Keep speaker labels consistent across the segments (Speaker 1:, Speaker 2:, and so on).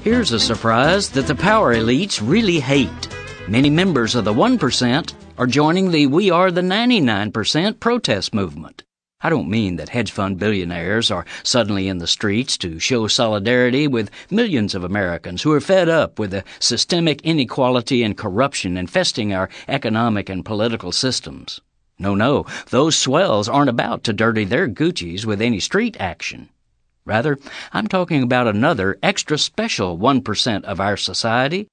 Speaker 1: Here's a surprise that the power elites really hate. Many members of the 1% are joining the We Are the 99% protest movement. I don't mean that hedge fund billionaires are suddenly in the streets to show solidarity with millions of Americans who are fed up with the systemic inequality and corruption infesting our economic and political systems. No, those swells aren't about to dirty their Guccis with any street action. Rather, I'm talking about another extra special 1% of our society,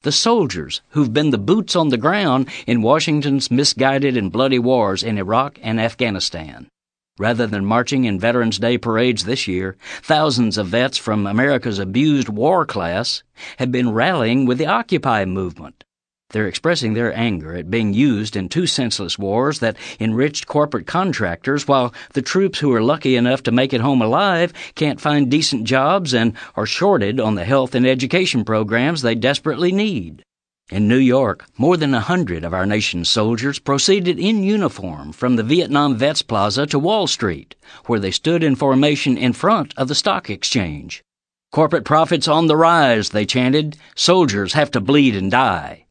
Speaker 1: the soldiers who've been the boots on the ground in Washington's misguided and bloody wars in Iraq and Afghanistan. Rather than marching in Veterans Day parades this year, thousands of vets from America's abused war class have been rallying with the Occupy movement. They're expressing their anger at being used in two senseless wars that enriched corporate contractors while the troops who are lucky enough to make it home alive can't find decent jobs and are shorted on the health and education programs they desperately need. In New York, more than 100 of our nation's soldiers proceeded in uniform from the Vietnam Vets Plaza to Wall Street, where they stood in formation in front of the stock exchange. "Corporate profits on the rise," they chanted. "Soldiers have to bleed and die."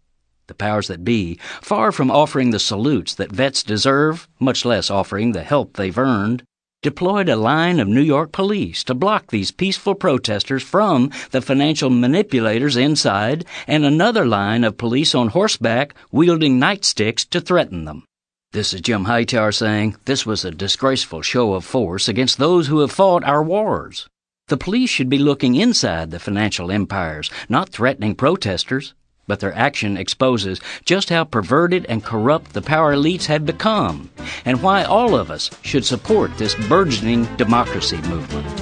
Speaker 1: The powers that be, far from offering the salutes that vets deserve, much less offering the help they've earned, deployed a line of New York police to block these peaceful protesters from the financial manipulators inside, and another line of police on horseback wielding nightsticks to threaten them. This is Jim Hightower saying this was a disgraceful show of force against those who have fought our wars. The police should be looking inside the financial empires, not threatening protesters. But their action exposes just how perverted and corrupt the power elites have become, and why all of us should support this burgeoning democracy movement.